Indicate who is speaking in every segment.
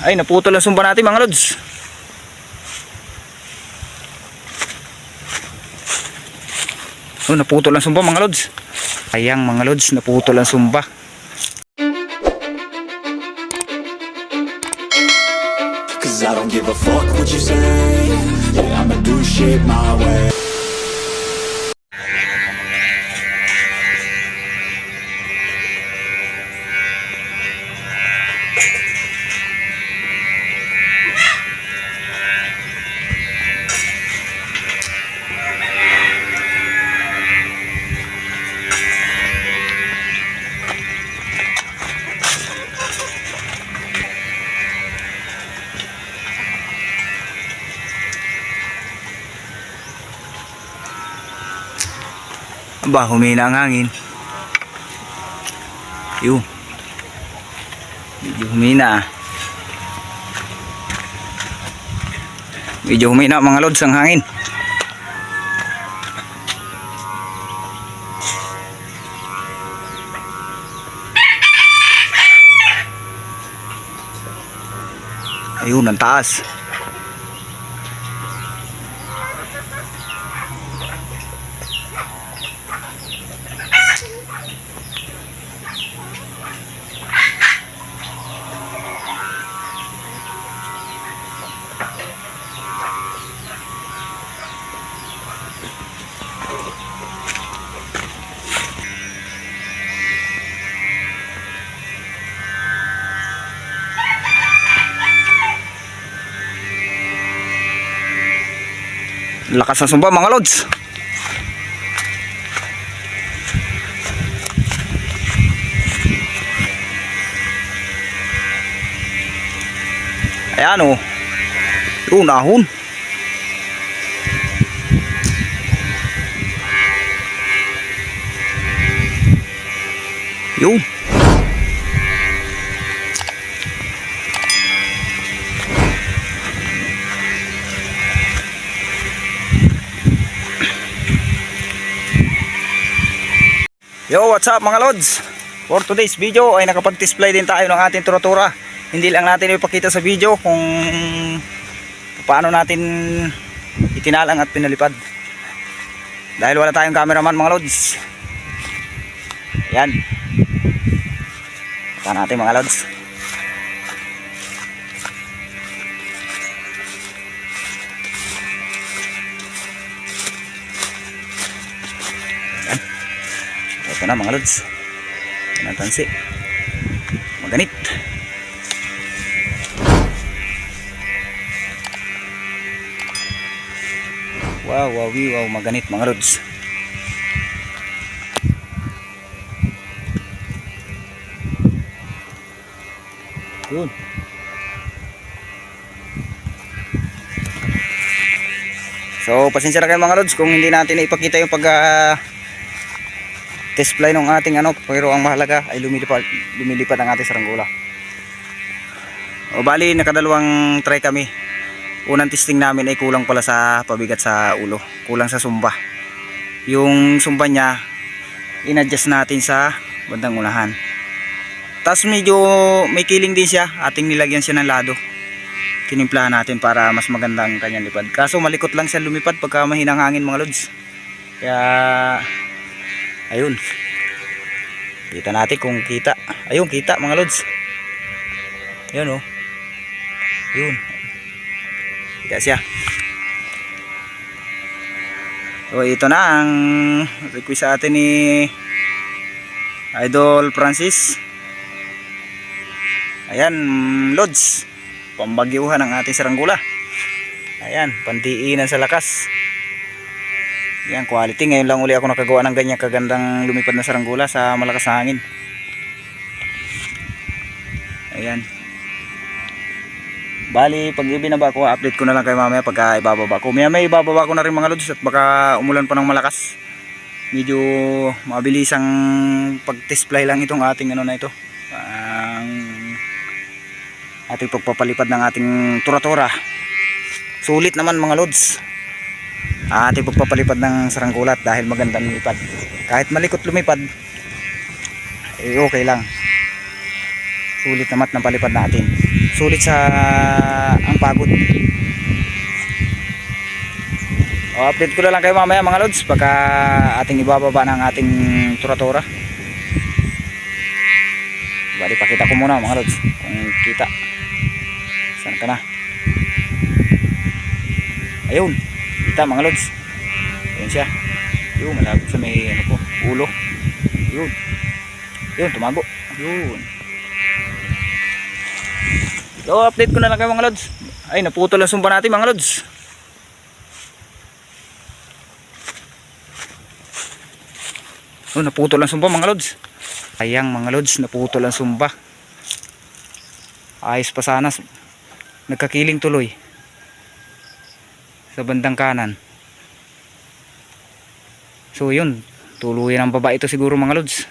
Speaker 1: Ay, naputol ang sumba natin mga lods. Oh, naputol ang sumba mga lods. Sayang mga lods, naputol ang sumba.
Speaker 2: Cause I don't give a fuck what you say. Yeah, I'ma do shit my way.
Speaker 1: Aba, humina ang hangin. Yun. Medyo humina. Medyo humina mga lods ang hangin. Ayun, ang taas. Lakas ng sumba mga lods. Ayan o. Yun, ahon. Yun. Yo, what's up mga lods? For today's video ay nakapag-display din tayo ng ating tura-tura. Hindi lang natin ipakita sa video kung paano natin itinalang at pinalipad. Dahil wala tayong cameraman mga lods. Yan. Ito natin mga lods. Ito na mga lods. Ito na tansi. Maganit. Wow, wow, wow, maganit mga lods. Yun. So, pasensya na kayo mga lods kung hindi natin ipakita yung display ng ating pero ang mahalaga ay lumilipad ang ating saranggola. O bali, nakadalawang try kami. Unang testing namin ay kulang pala sa pabigat sa ulo, kulang sa sumba. Yung sumba niya in-adjust natin sa bandang unahan. Tapos medyo may kiling din siya, ating nilagyan siya ng lado. Tinimplahan natin para mas maganda ang kanyang lipad. Kaso malikot lang siya lumipad pagka mahinang hangin mga lods. Kaya ayun, kita natin kung kita. Ayun, kita mga lods. Ayun o. Ayun, kita siya. So ito na ang request sa atin ni Idol Francis. Ayan lods, pambagyuhan ang ating saranggola. Ayan, pandiinan sa lakas. Yan, quality. Ngayon lang uli ako nakagawa ng ganyan kagandang lumipad na saranggola sa malakas na hangin. Ayan. Bali, pag ibinaba ko, update ko na lang kayo mamaya pagka ibababa ko. May ibababa ko na rin mga lods at baka umulan pa ng malakas. Medyo mabilis ang pag-display lang itong ating na ito. Ang ating pagpapalipad ng ating tura-tura. Sulit naman mga lods. Ating pagpapalipad ng saranggola dahil magandang lipad. Kahit malikot lumipad, okay lang. Sulit naman ng palipad natin. sulit sa ang pagod. Update ko na lang kayo mamaya mga lods pagka ating ibababa ng ating tura-tura. Bali pakita ko muna mga lods kung kita. Saan ka na? Ayun, kita mga lods. Ayun siya. Yun, malapit sa may ano po, ulo. Yun. Yun, tumago. Yun. So, update ko na lang kayo mga lods. Ay, naputol ang sumpa natin mga lods. Oh, naputol ang sumba mga lods. Ayang mga lods, naputol ang sumba. Ayos pa sana. Nagkakiling tuloy sa bandang kanan. So yun, tuluyan ang baba ito siguro mga lods.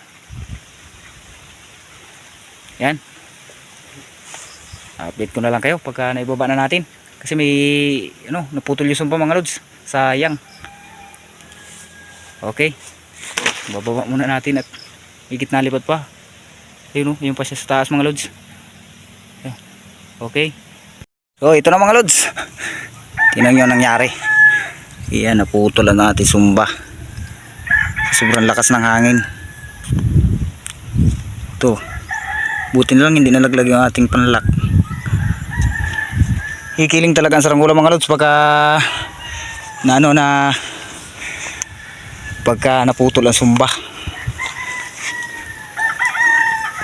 Speaker 1: Yan. Update ko na lang kayo pagka naibaba na natin. Kasi may ano, naputol yung sumba mga lods. Sayang. Okay. Bababa muna natin at higit na lipat pa. Ayun, yun pa siya sa taas mga lods. Okay. So ito na mga lods. Tingnan nyo nangyari. Iyan, naputol na natin sumba. Sobrang lakas ng hangin. Ito. Buti na lang hindi nalaglag yung ating panlak. Hikiling talaga ang saranggola mga lods pagka naputol ang sumba.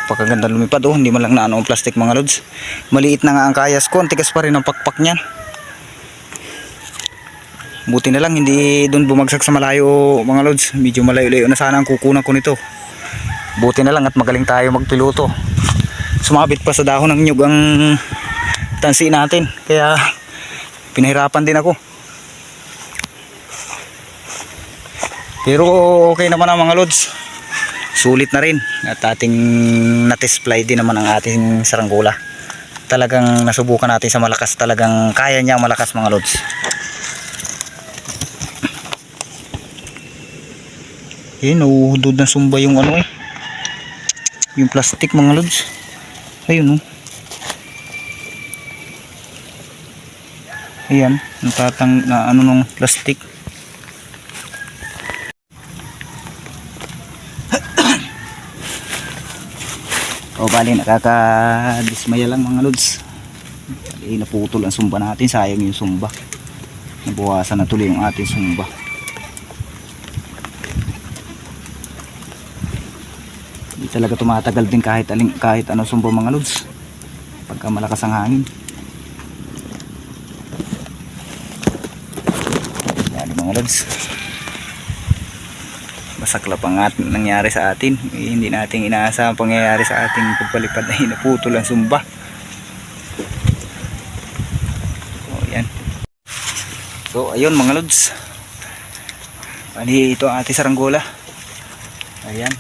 Speaker 1: Pagkaganda lumipad, oh, hindi man lang naano ang plastic mga lods. Maliit na nga ang kayas ko, antigas pa rin ang pakpak niyan. Buti na lang hindi doon bumagsak sa malayo mga lods. Medyo malayo-layo na sana ang kukunan ko nito. Buti na lang at magaling tayo magpiloto. Sumabit pa sa dahon ng nyug ang tansi natin, kaya pinahirapan din ako. Pero okay naman ang mga lods. Sulit na rin. At ating na-display din naman ang ating saranggola. Talagang nasubukan natin sa malakas. Talagang kaya niya malakas mga lods. Nahuhudod ng sumba yung ano yung plastic mga lods. Ayun Ayan, natatang na ano nung plastic. Bali nakakadismaya lang mga lods. Bali naputol ang sumba natin, sayang yung sumba. Nabawasan na tuloy yung ating sumba. Hindi talaga tumatagal din kahit ano sumba mga lods pagka malakas ang hangin. Yan mga lods. Masaklap ang nangyari sa atin. Hindi natin inaasahang pangyayari sa ating pagpalipad ay naputol ang sumba. Yan. So ayun mga lods. Bali ito ang ating saranggola. Ayan.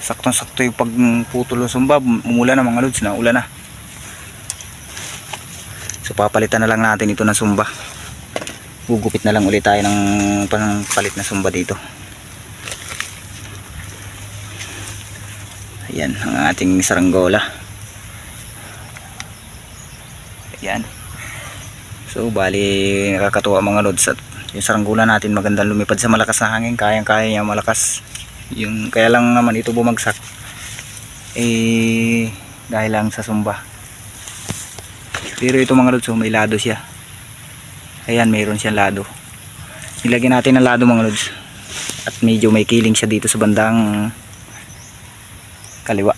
Speaker 1: Saktong-sakto yung pagputol ng sumba. Umulan na mga lods, na ulan na. So papalitan na lang natin ito ng sumba. Gugupit na lang ulit tayo ng pangpalit na sumba dito. Ayan ang ating saranggola. Ayan. So bali nakakatuwa mga lods at yung saranggola natin magandang lumipad sa malakas na hangin. Kayang-kaya niya malakas. Yung kaya lang naman ito bumagsak dahil lang sa sumba. Pero ito mga lods, may lado siya. Ayan, mayroon siyang lado. Nilagyan natin ng lado mga lods. At medyo may kiling siya dito sa bandang kaliwa.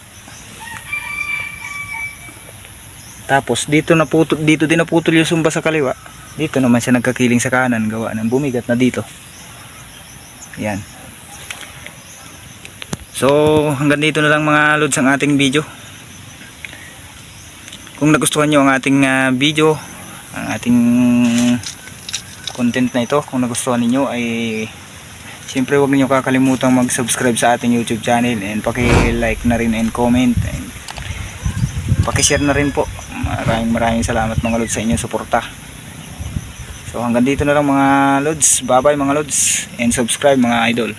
Speaker 1: Tapos dito din naputol yung sumba sa kaliwa. Dito naman siya nagkakiling sa kanan, gawa ng bumigat na dito. Ayan. So hanggang dito na lang mga lods ang ating video. Kung nagustuhan nyo ang ating video, ang ating content na ito, kung nagustuhan niyo ay siyempre huwag niyo kakalimutang mag-subscribe sa ating YouTube channel, and paki-like na rin and comment, and paki-share na rin po. Maraming salamat mga lods sa inyong suporta. So hanggang dito na lang mga lods. Bye bye mga lods, and subscribe mga idol.